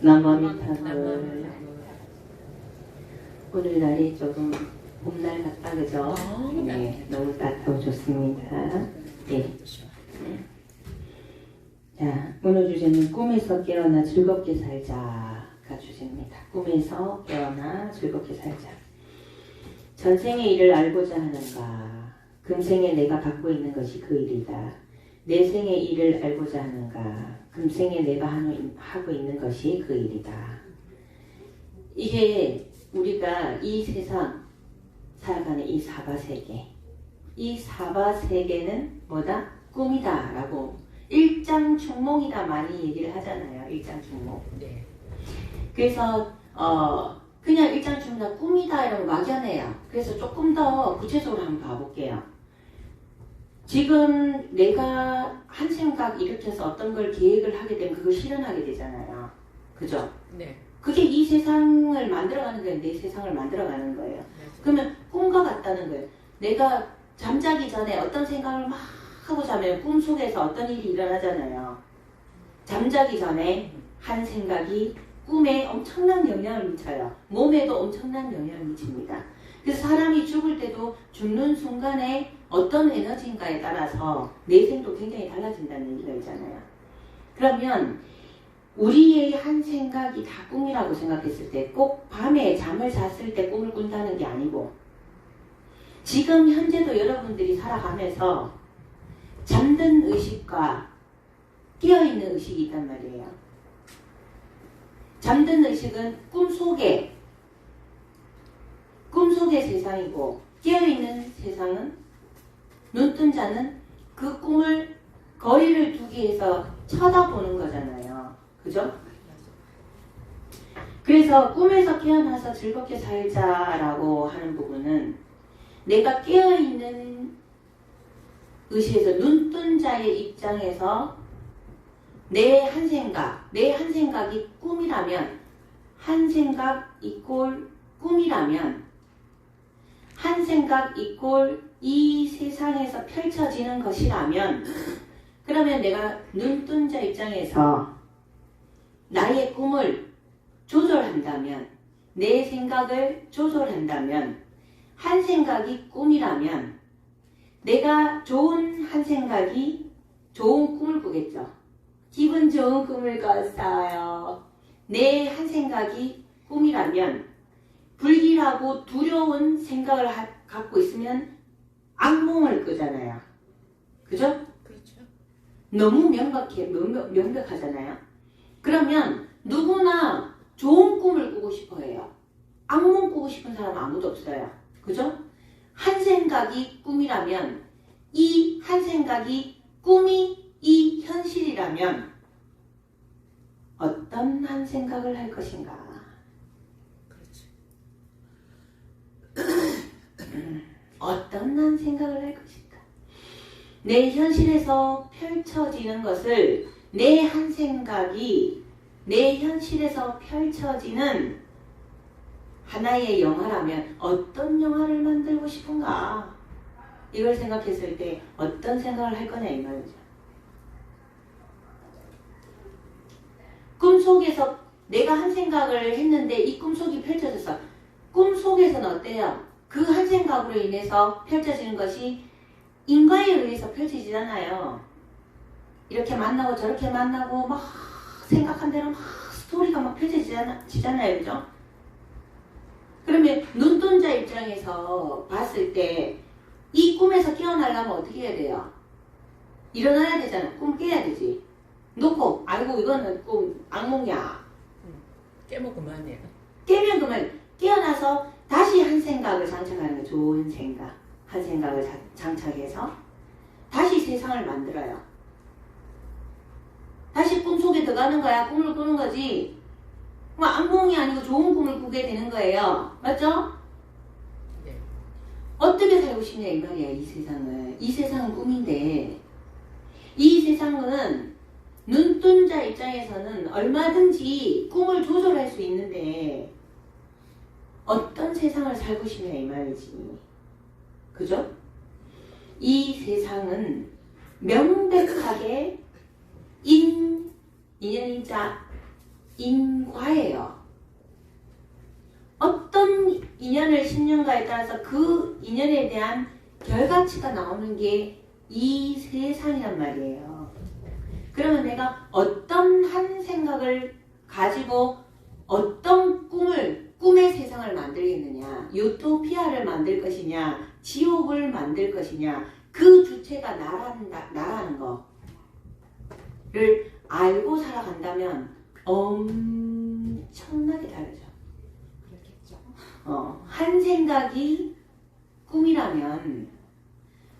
남아미타불. 오늘 날이 조금 봄날 같다 그죠? 네, 너무 따뜻하고 좋습니다. 예. 자, 오늘 주제는 꿈에서 깨어나 즐겁게 살자가 주제입니다. 꿈에서 깨어나 즐겁게 살자. 전생의 일을 알고자 하는가? 금생에 내가 갖고 있는 것이 그 일이다. 내생의 일을 알고자 하는가? 금생에 내가 하고 있는 것이 그 일이다. 이게 우리가 이 세상 살아가는 이 사바세계, 이 사바세계는 뭐다? 꿈이다 라고 일장충몽이다 많이 얘기를 하잖아요. 일장충몽. 네. 그래서 그냥 일장충몽 꿈이다 이러면 막연해요. 그래서 조금 더 구체적으로 한번 봐볼게요. 지금 내가 한 생각 일으켜서 어떤 걸 계획을 하게 되면 그걸 실현하게 되잖아요. 그죠? 네. 그게 이 세상을 만들어가는 거예요. 내 세상을 만들어가는 거예요. 네. 그러면 꿈과 같다는 거예요. 내가 잠자기 전에 어떤 생각을 막 하고 자면 꿈속에서 어떤 일이 일어나잖아요. 잠자기 전에 한 생각이 꿈에 엄청난 영향을 미쳐요. 몸에도 엄청난 영향을 미칩니다. 그래서 사람이 죽을 때도 죽는 순간에 어떤 에너지인가에 따라서 내생도 굉장히 달라진다는 얘기가 있잖아요. 그러면 우리의 한 생각이 다 꿈이라고 생각했을 때 꼭 밤에 잠을 잤을 때 꿈을 꾼다는 게 아니고 지금 현재도 여러분들이 살아가면서 잠든 의식과 깨어있는 의식이 있단 말이에요. 잠든 의식은 꿈속의 세상이고 깨어있는 세상은 눈뜬 자는 그 꿈을 거리를 두기 위해서 쳐다보는 거잖아요. 그죠? 그래서 꿈에서 깨어나서 즐겁게 살자라고 하는 부분은 내가 깨어있는 의식에서 눈뜬 자의 입장에서 내 한 생각이 꿈이라면 한 생각 이꼴 꿈이라면 한 생각 이꼴 이 세상에서 펼쳐지는 것이라면 그러면 내가 눈뜬 자 입장에서 나의 꿈을 조절한다면 내 생각을 조절한다면 한 생각이 꿈이라면 내가 좋은 한 생각이 좋은 꿈을 꾸겠죠. 기분 좋은 꿈을 꿨어요. 내 한 생각이 꿈이라면 불길하고 두려운 생각을 갖고 있으면 악몽을 꾸잖아요. 그죠? 그렇죠. 너무 명백하잖아요. 그러면 누구나 좋은 꿈을 꾸고 싶어 해요. 악몽 꾸고 싶은 사람 아무도 없어요. 그죠? 한 생각이 꿈이라면 이 한 생각이 꿈이 이 현실이라면 어떤 한 생각을 할 것인가? 그렇죠. 어떤 한 생각을 할 것인가? 내 현실에서 펼쳐지는 것을 내 한 생각이 내 현실에서 펼쳐지는 하나의 영화라면 어떤 영화를 만들고 싶은가? 이걸 생각했을 때 어떤 생각을 할 거냐 이 말이죠. 꿈속에서 내가 한 생각을 했는데 이 꿈속이 펼쳐졌어. 꿈속에서는 어때요? 그 한 생각으로 인해서 펼쳐지는 것이 인과에 의해서 펼쳐지잖아요. 이렇게 만나고 저렇게 만나고 막 생각한 대로 막 스토리가 막 펼쳐지잖아요. 그죠? 그러면 눈뜬 자 입장에서 봤을 때 이 꿈에서 깨어나려면 어떻게 해야 돼요? 일어나야 되잖아. 꿈 깨야 되지. 놓고 아이고 이거는 꿈 악몽이야. 깨면 그만이에요. 깨면 그만 깨어나서 다시 한 생각을 장착하는 거예요. 좋은 생각. 한 생각을 장착해서 다시 세상을 만들어요. 다시 꿈속에 들어가는 거야. 꿈을 꾸는 거지. 뭐 악몽이 아니고 좋은 꿈을 꾸게 되는 거예요. 맞죠? 네. 어떻게 살고 싶냐 이 말이야. 이 세상을. 이 세상은 꿈인데 이 세상은 눈뜬 자 입장에서는 얼마든지 꿈을 조절할 수 있는데 어떤 세상을 살고 싶냐 이 말이지. 그죠? 이 세상은 명백하게 인연인자 인과예요. 어떤 인연을 심는가에 따라서 그 인연에 대한 결과치가 나오는 게 이 세상이란 말이에요. 그러면 내가 어떤 한 생각을 가지고 어떤 꿈의 세상을 만들겠느냐, 유토피아를 만들 것이냐, 지옥을 만들 것이냐, 그 주체가 나라는 거를 알고 살아간다면 엄청나게 다르죠. 그렇겠죠. 한 생각이 꿈이라면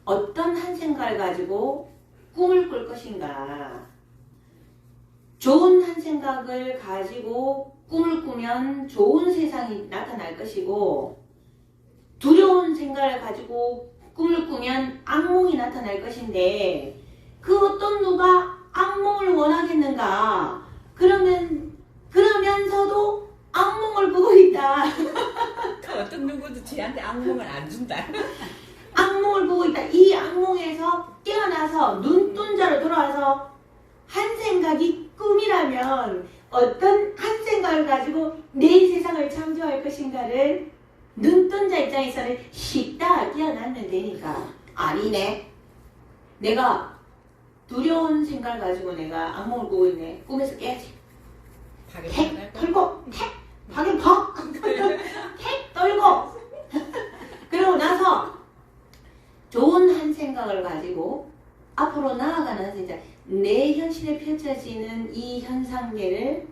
어떤 한 생각을 가지고 꿈을 꿀 것인가, 좋은 한 생각을 가지고 꿈을 꾸면 좋은 세상이 나타날 것이고, 두려운 생각을 가지고 꿈을 꾸면 악몽이 나타날 것인데, 그 어떤 누가 악몽을 원하겠는가? 그러면서도 악몽을 꾸고 있다. 그 어떤 누구도 쟤한테 악몽을 안 준다. 악몽을 꾸고 있다. 이 악몽에서 깨어나서 눈동자로 돌아와서 한 생각이 꿈이라면 어떤 한 생각을 가지고 내 세상을 창조할 것인가를 눈동자 입장에서는 쉽다 깨어나면 되니까. 아니네. 내가 두려운 생각을 가지고 내가 악몽을 꾸고 있네. 꿈에서 깨야지. 택 털고 박을 퍽 택 떨고 그러고 나서 좋은 한 생각을 가지고 앞으로 나아가는 생각, 내 현실에 펼쳐지는 이 현상계를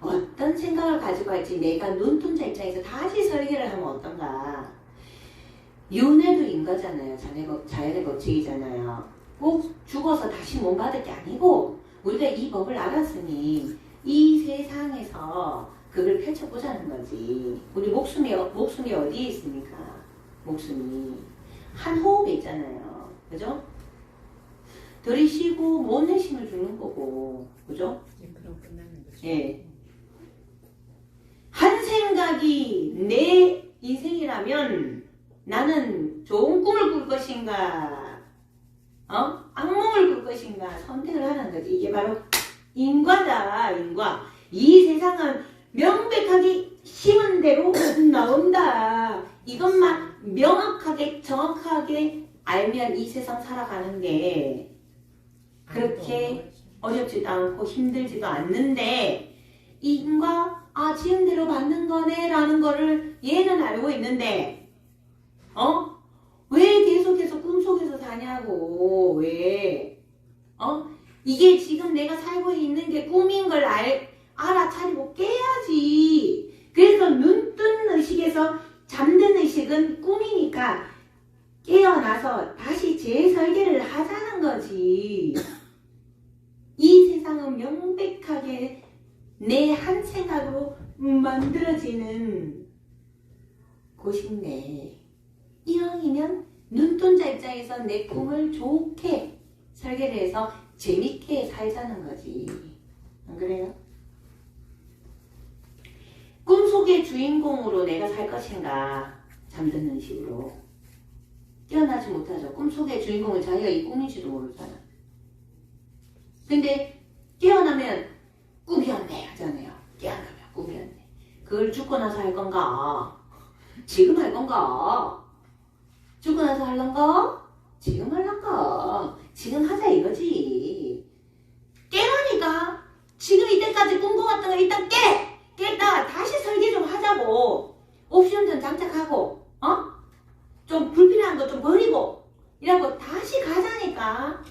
어떤 생각을 가지고 할지 내가 눈동자 입장에서 다시 설계를 하면 어떤가. 윤회도 인과잖아요. 자연의 법칙이잖아요. 꼭 죽어서 다시 몸 받을 게 아니고 우리가 이 법을 알았으니 이 세상에서 그걸 펼쳐보자는 거지. 우리 목숨이 어디에 있습니까? 목숨이 한 호흡에 있잖아요. 그죠? 들이쉬고 못 내쉬면 죽는 거고. 그죠? 그럼 끝나는 거죠. 예. 한 생각이 내 인생이라면 나는 좋은 꿈을 꿀 것인가, 악몽을 꿀 것인가 선택을 하는 거지. 이게 바로 인과다. 인과. 이 세상은 명백하게 심은 대로 나온다. 이것만 명확하게 정확하게 알면 이 세상 살아가는 게 그렇게 어렵지도 않고 힘들지도 않는데, 이 인과 지은 대로 받는 거네 라는 거를 얘는 알고 있는데 왜 계속해서 꿈속에서 사냐고. 왜 이게 지금 내가 살고 있는 게 꿈인 걸 알아차리고 깨야지. 그래서 눈 뜬 의식에서 잠든 의식은 꿈이니까 깨어나서 다시 재설계를 하자는 거지. 이 세상은 명백하게 내 한 생각으로 만들어지는 곳인데, 이왕이면 눈동자 입장에서 내 꿈을 좋게 설계를 해서 재밌게 살자는 거지. 안 그래요? 꿈속의 주인공으로 내가 살 것인가, 잠드는 식으로. 깨어나지 못하죠. 꿈속의 주인공은 자기가 이 꿈인지도 모르잖아. 근데 깨어나면 꿈이었네 하잖아요. 깨어나면 꿈이었네. 그걸 죽고 나서 할 건가? 지금 할 건가? 죽고 나서 할란가? 지금 할란가? 지금 하자 이거지. 깨라니까. 지금 이때까지 꿈꿔왔던 거 일단 깼다가 다시 설계 좀 하자고. 옵션 좀 장착하고 좀 불필요한 거 좀 버리고 이라고 다시 가자니까.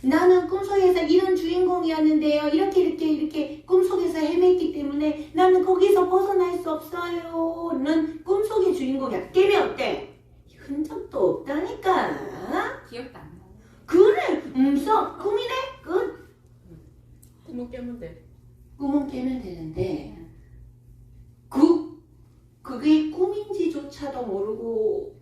나는 꿈속에서 이런 주인공이었는데요. 이렇게 꿈속에서 헤맸기 때문에 나는 거기서 벗어날 수 없어요. 는 꿈속의 주인공이야. 깨면 어때? 흔적도 없다니까. 기억도 안 나요. 그래. 꿈이네? 끝. 꿈은 깨면 돼. 꿈은 깨면 되는데 그게 꿈인지조차도 모르고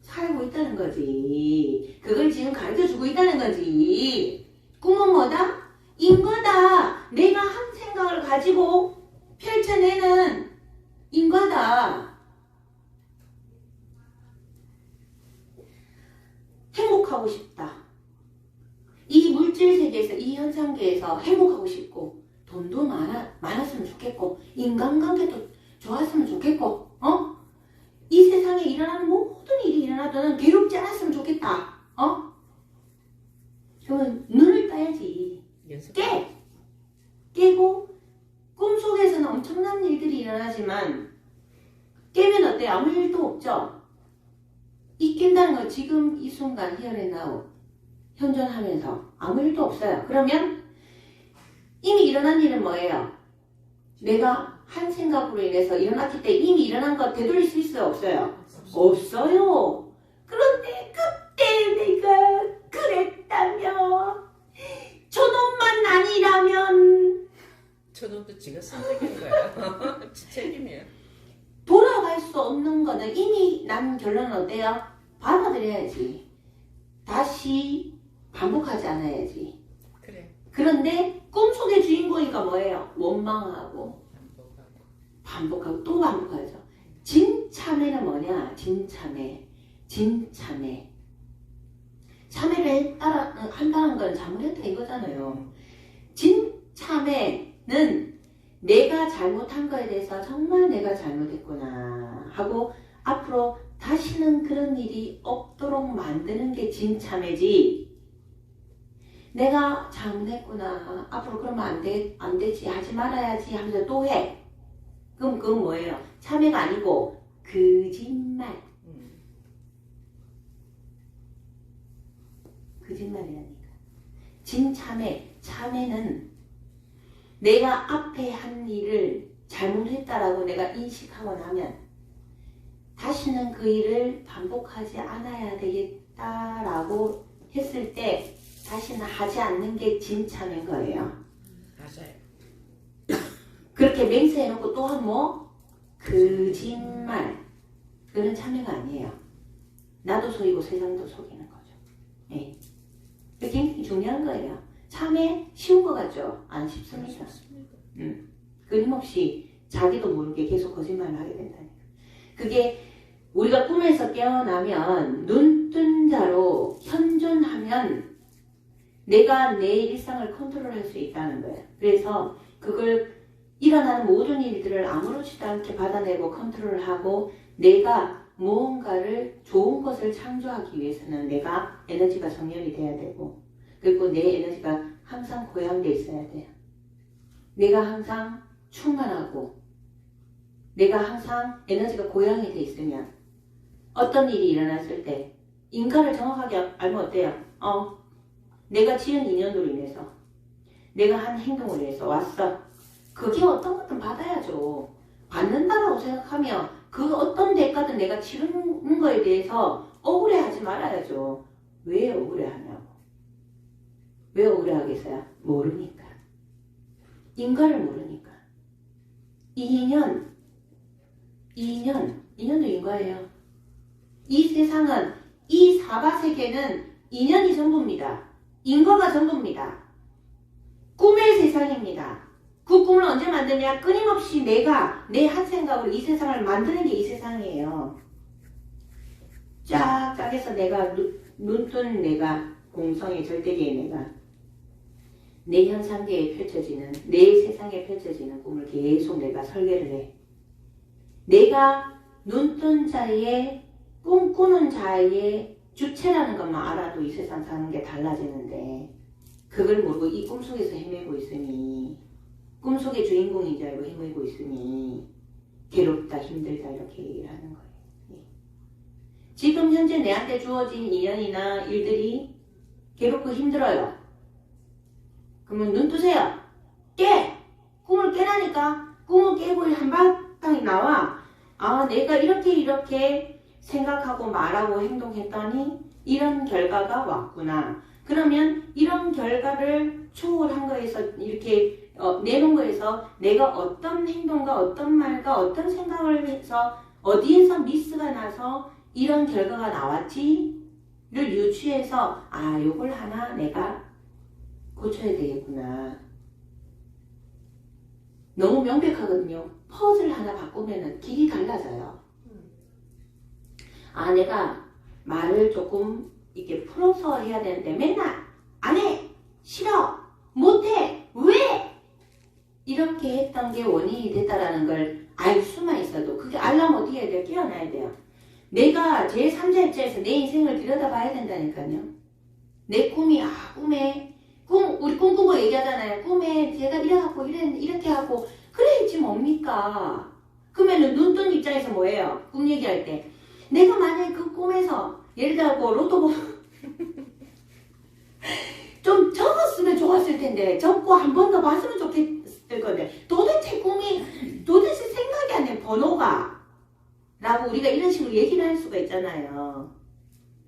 살고 있다는 거지. 그걸 지금 가르쳐주고 있다는 거지. 꿈은 뭐다? 인과다. 내가 한 생각을 가지고 펼쳐내는 인과다. 행복하고 싶다. 이 물질 세계에서, 이 현상계에서 행복하고 싶고 돈도 많았으면 좋겠고 인간관계도 좋았으면 좋겠고 이 세상에 일어나는 모든 일이 일어나도 괴롭지 않았으면 좋겠다. 그러면 눈을 떠야지. 깨고 꿈속에서는 엄청난 일들이 일어나지만 깨면 어때요? 아무 일도 없죠? 이 깬다는 건 지금 이 순간 here and now 현존하면서 아무 일도 없어요. 그러면 이미 일어난 일은 뭐예요? 내가 한 생각으로 인해서 일어났기 때문에 이미 일어난 거 되돌릴 수 있어요? 없어요? 없어요. 그런데 그때 내가 그랬다면 저놈만 아니라면 저놈도 지가 선택한 거야. 지 책임이야. 돌아갈 수 없는 거는 이미 난 결론은 어때요? 받아들여야지. 다시 반복하지 않아야지. 그래. 그런데 꿈속의 주인공이니까 뭐예요? 원망하고 반복하고 또 반복하죠. 진참회는 뭐냐? 진참회. 참회를 한다는 건 잘못했다 이거잖아요. 진참회는 내가 잘못한 거에 대해서 정말 내가 잘못했구나 하고 앞으로 다시는 그런 일이 없도록 만드는 게 진참회지. 내가 잘못했구나. 앞으로 그러면 안 되지. 하지 말아야지 하면서 또 해. 그럼 그건 뭐예요? 참회가 아니고 거짓말. 거짓말이라니까. 참회는 내가 앞에 한 일을 잘못했다라고 내가 인식하고 나면 다시는 그 일을 반복하지 않아야 되겠다라고 했을 때 다시는 하지 않는 게 진참인 거예요. 맞아요. 그렇게 맹세해놓고 또 한 거짓말. 그건 참회가 아니에요. 나도 속이고 세상도 속이는 거죠. 네. 이게 굉장히 중요한 거예요. 참회 쉬운 거 같죠? 안 쉽습니다. 끊임없이 자기도 모르게 계속 거짓말을 하게 된다니까. 그게 우리가 꿈에서 깨어나면 눈뜬 자로 현존하면 내가 내 일상을 컨트롤할 수 있다는 거예요. 그래서 그걸 일어나는 모든 일들을 아무렇지도 않게 받아내고 컨트롤하고 내가 무언가를 좋은 것을 창조하기 위해서는 내가 에너지가 정렬이 돼야 되고 그리고 내 에너지가 항상 고양돼 있어야 돼요. 내가 항상 충만하고 내가 항상 에너지가 고양이 돼 있으면 어떤 일이 일어났을 때 인과를 정확하게 알면 어때요? 내가 지은 인연으로 인해서 내가 한 행동으로 인해서 왔어. 그게 어떤 것든 받아야죠. 받는다라고 생각하면 그 어떤 대가든 내가 치르는 거에 대해서 억울해하지 말아야죠. 왜 억울해하냐고. 왜 억울해하겠어요? 모르니까. 인과를 모르니까. 인연도 인과예요. 이 세상은, 이 사바세계는 인연이 전부입니다. 인과가 전부입니다. 꿈의 세상입니다. 그 꿈을 언제 만드냐? 끊임없이 내가 내 한 생각으로 이 세상을 만드는 게 이 세상이에요. 쫙 해서 내가 눈뜬 내가 공성의 절대계의 내가 내 현상계에 펼쳐지는 내 세상에 펼쳐지는 꿈을 계속 내가 설계를 해. 내가 눈뜬 자의 꿈꾸는 자의 주체라는 것만 알아도 이 세상 사는 게 달라지는데 그걸 모르고 이 꿈속에서 헤매고 있으니 꿈속의 주인공인 줄 알고 헤매고 있으니 괴롭다 힘들다 이렇게 얘기를 하는 거예요. 지금 현재 내한테 주어진 인연이나 일들이 괴롭고 힘들어요. 그러면 눈 뜨세요. 깨! 꿈을 깨라니까. 꿈을 깨고 한바탕이 나와. 내가 이렇게 생각하고 말하고 행동했더니 이런 결과가 왔구나. 그러면 이런 결과를 초월한 거에서 이렇게 내놓은 거에서 내가 어떤 행동과 어떤 말과 어떤 생각을 해서 어디에서 미스가 나서 이런 결과가 나왔지를 유추해서 요걸 하나 내가 고쳐야 되겠구나. 너무 명백하거든요. 퍼즐 하나 바꾸면 길이 달라져요. 내가 말을 조금 이렇게 풀어서 해야 되는데 맨날 안 해! 싫어! 못해! 왜? 이렇게 했던 게 원인이 됐다라는 걸 알 수만 있어도 그게 알려면 어떻게 해야 돼요? 깨어나야 돼요. 내가 제3자 입장에서 내 인생을 들여다봐야 된다니까요. 내 꿈이 우리 꿈꾸고 얘기하잖아요. 꿈에 제가 이래갖고 이렇게 하고 그래야지 뭡니까? 그러면은 눈 뜬 입장에서 뭐예요? 꿈 얘기할 때 내가 만약에 그 꿈에서 예를 들어 로또 좀 적었으면 좋았을 텐데 적고 한 번 더 봤으면 좋겠을 건데 도대체 생각이 안 나요. 번호가 라고 우리가 이런 식으로 얘기를 할 수가 있잖아요.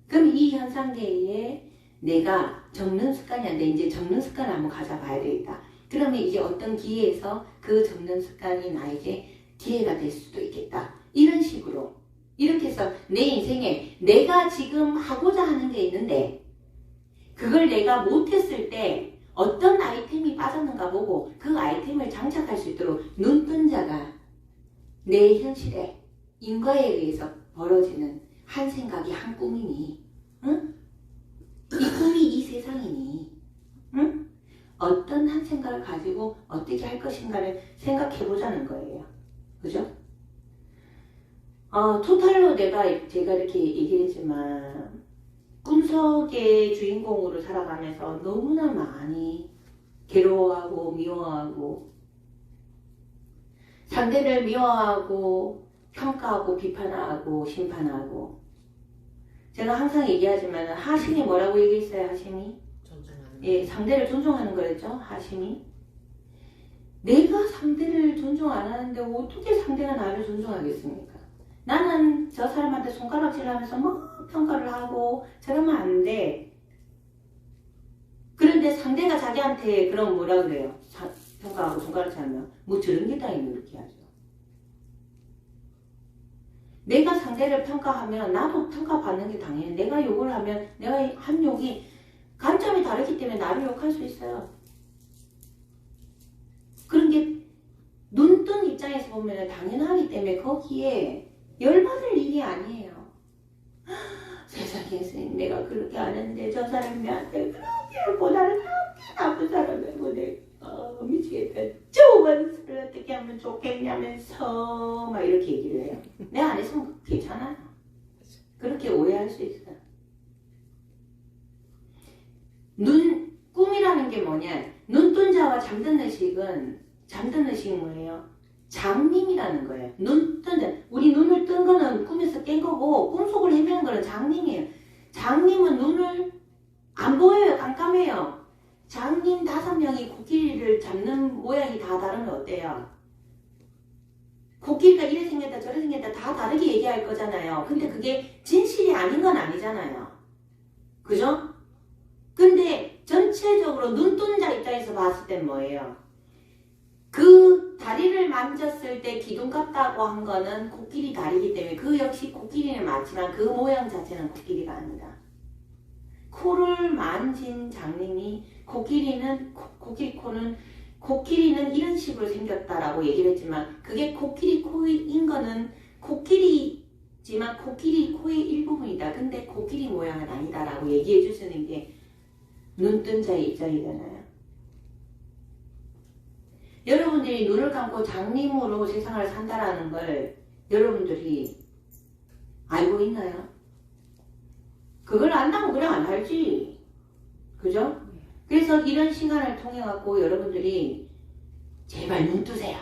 그럼 이 현상계에 내가 적는 습관이 이제 적는 습관을 한번 가져봐야 되겠다. 그러면 이제 어떤 기회에서 그 적는 습관이 나에게 기회가 될 수도 있겠다. 이런 식으로 이렇게 해서 내 인생에 내가 지금 하고자 하는 게 있는데 그걸 내가 못했을 때 어떤 아이템이 빠졌는가 보고 그 아이템을 장착할 수 있도록 눈뜬 자가 내 현실에 인과에 의해서 벌어지는 한 생각이 한 꿈이니 응? 이 꿈이 이 세상이니 응? 어떤 한 생각을 가지고 어떻게 할 것인가를 생각해 보자는 거예요. 그죠? 토탈로 제가 이렇게 얘기했지만 꿈속의 주인공으로 살아가면서 너무나 많이 괴로워하고 미워하고 상대를 미워하고 평가하고 비판하고 심판하고 제가 항상 얘기하지만 하심이 뭐라고 얘기했어요? 하심이? 존중하는 예, 상대를 존중하는 거였죠. 하심이. 내가 상대를 존중 안 하는데 어떻게 상대가 나를 존중하겠습니까? 나는 저 사람한테 손가락질하면서 막 평가를 하고 저러면 안 돼. 그런데 상대가 자기한테 그럼 뭐라 그래요? 평가하고 손가락질하면 뭐 저런 게 다 있는 이렇게 하죠. 내가 상대를 평가하면 나도 평가받는 게 당연해. 내가 욕을 하면 내가 한 욕이 관점이 다르기 때문에 나를 욕할 수 있어요. 그런 게 눈뜬 입장에서 보면 당연하기 때문에 거기에 열받을 일이 아니에요. 세상에 선생님 내가 그렇게 안 했는데 저 사람이 나한테 그렇게 하고 나를 그렇게 나쁜 사람이고 내가 미치겠다. 좋은 수를 어떻게 하면 좋겠냐면서 막 이렇게 얘기를 해요. 내가 안 했으면 괜찮아요. 그렇게 오해할 수 있어요. 꿈이라는 게 뭐냐? 눈뜬 자와 잠든 의식은 뭐예요? 장님이라는 거예요. 우리 눈을 뜬 거는 꿈에서 깬 거고 꿈속을 헤매는 거는 장님이에요. 장님은 눈을 안 보여요. 깜깜해요. 장님 5명이 코끼리를 잡는 모양이 다 다르면 어때요? 코끼리가 이래 생겼다 저래 생겼다 다 다르게 얘기할 거잖아요. 근데 그게 진실이 아닌 건 아니잖아요. 그죠? 근데 전체적으로 눈뜬 자 입장에서 봤을 땐 뭐예요? 그 다리를 만졌을 때 기둥 같다고 한 거는 코끼리 다리이기 때문에 그 역시 코끼리는 맞지만 그 모양 자체는 코끼리가 아니다. 코를 만진 장님이 코끼리는 이런 식으로 생겼다라고 얘기를 했지만 그게 코끼리 코인 거는 코끼리지만 코끼리 코의 일부분이다. 근데 코끼리 모양은 아니다라고 얘기해 주시는 게 눈뜬 자의 입장이잖아요. 여러분들이 눈을 감고 장님으로 세상을 산다라는 걸 여러분들이 알고 있나요? 그걸 안다면 그냥 안 알지. 그죠? 그래서 이런 시간을 통해 갖고 여러분들이 제발 눈 뜨세요.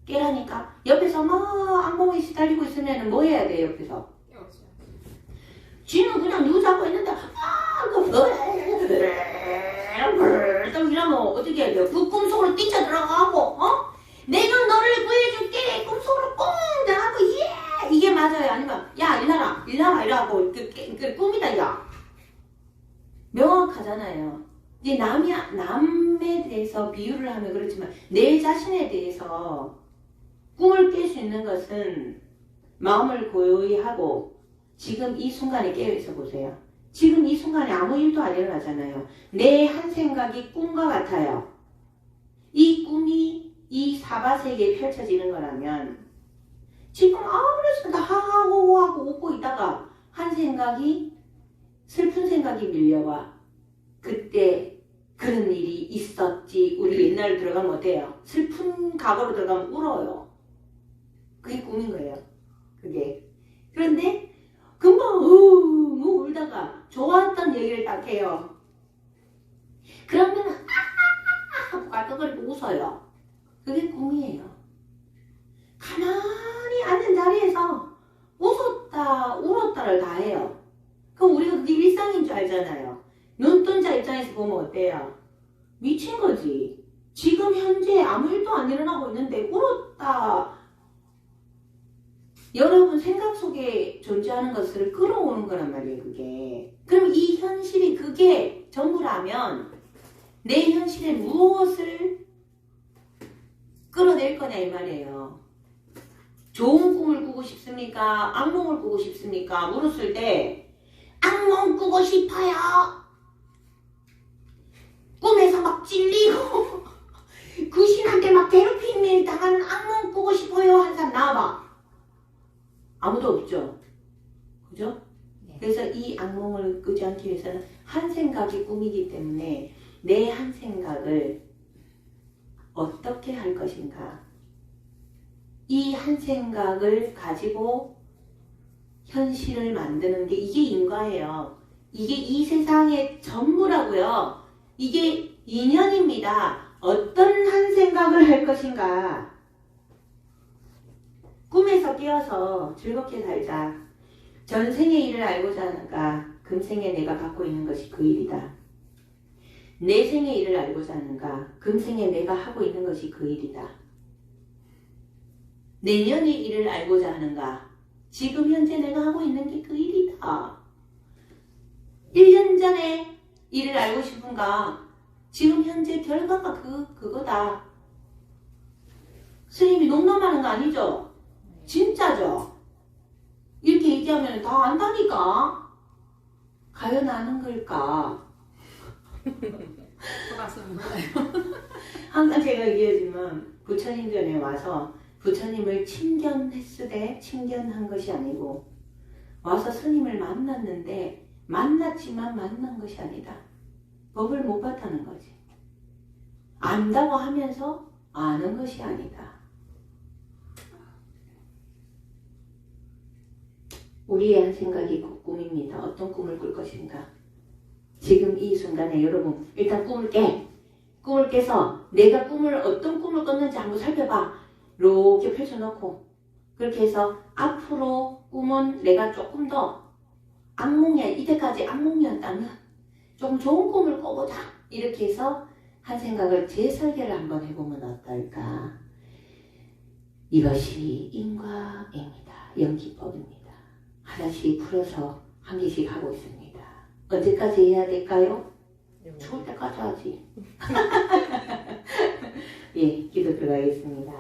깨라니까. 옆에서 막 악몽에 시달리고 있으면 뭐 해야 돼 옆에서? 쥐는 그냥 누구 잡고 있는데 이러면 어떻게 해야 돼요? 그 꿈속으로 뛰쳐들어가고 내가 너를 구해줄게 꿈속으로 꽁 들어가고 예 이게 맞아요? 아니면 야 일나라 이러고 그 꿈이다 야 명확하잖아요. 이제 남에 대해서 비유를 하면 그렇지만 내 자신에 대해서 꿈을 깰 수 있는 것은 마음을 고요히 하고 지금 이 순간에 깨어있어 보세요. 지금 이 순간에 아무 일도 안 일어나잖아요. 내 한 생각이 꿈과 같아요. 이 꿈이 이 사바세계에 펼쳐지는 거라면 지금 아무렇지도 하하호호하고 웃고 있다가 한 생각이 슬픈 생각이 밀려와 그때 그런 일이 있었지. 우리 옛날 옛날에 들어가면 어때요? 슬픈 각오로 들어가면 울어요. 그게 꿈인 거예요. 그게. 그런데 금방 뭐 울다가 좋았던 얘기를 딱 해요. 그러면 하고 깔깔거리고 웃어요. 그게 꿈이에요. 가만히 앉은 자리에서 웃었다 울었다를 다 해요. 그럼 우리가 그게 일상인 줄 알잖아요. 눈뜬자 입장에서 보면 어때요? 미친 거지. 지금 현재 아무 일도 안 일어나고 있는데 울었다. 여러분 생각 속에 존재하는 것을 끌어오는 거란 말이에요. 그게. 그럼 이 현실이 그게 전부라면 내 현실에 무엇을 끌어낼 거냐 이 말이에요. 좋은 꿈을 꾸고 싶습니까? 악몽을 꾸고 싶습니까? 물었을 때 악몽 꾸고 싶어요. 꿈에서 막 찔리고 귀신한테 막 괴롭힘을 당하는 악몽 꾸고 싶어요 하는 사람 나와봐. 아무도 없죠. 그죠? 네. 그래서 이 악몽을 꾸지 않기 위해서는 한 생각이 꿈이기 때문에 내 한 생각을 어떻게 할 것인가. 이 한 생각을 가지고 현실을 만드는 게 이게 인과예요. 이게 이 세상의 전부라고요. 이게 인연입니다. 어떤 한 생각을 할 것인가. 꿈에서 깨어서 즐겁게 살자. 전생의 일을 알고자 하는가. 금생에 내가 갖고 있는 것이 그 일이다. 내생의 일을 알고자 하는가. 금생에 내가 하고 있는 것이 그 일이다. 내년의 일을 알고자 하는가. 지금 현재 내가 하고 있는 게 그 일이다. 1년 전에 일을 알고 싶은가. 지금 현재 결과가 그거다. 스님이 농담하는 거 아니죠? 진짜죠? 이렇게 얘기하면 다 안다니까? 과연 아는 걸까? 항상 제가 얘기하지만 부처님 전에 와서 부처님을 친견했으되 친견한 것이 아니고 와서 스님을 만났는데 만났지만 만난 것이 아니다. 법을 못 봤다는 거지. 안다고 하면서 아는 것이 아니다. 우리의 한 생각이 그 꿈입니다. 어떤 꿈을 꿀 것인가. 지금 이 순간에 여러분 일단 꿈을 깨. 꿈을 깨서 내가 어떤 꿈을 꿨는지 한번 살펴봐. 이렇게 펼쳐놓고 그렇게 해서 앞으로 꿈은 내가 조금 더 악몽이야. 이때까지 악몽이었다면 조금 좋은 꿈을 꿔보자. 이렇게 해서 한 생각을 재설계를 한번 해보면 어떨까. 이것이 인과입니다. 연기법입니다. 하나씩 풀어서 한 개씩 하고 있습니다. 언제까지 해야 될까요? 추울 때까지 하지. 예, 기도 들어가겠습니다.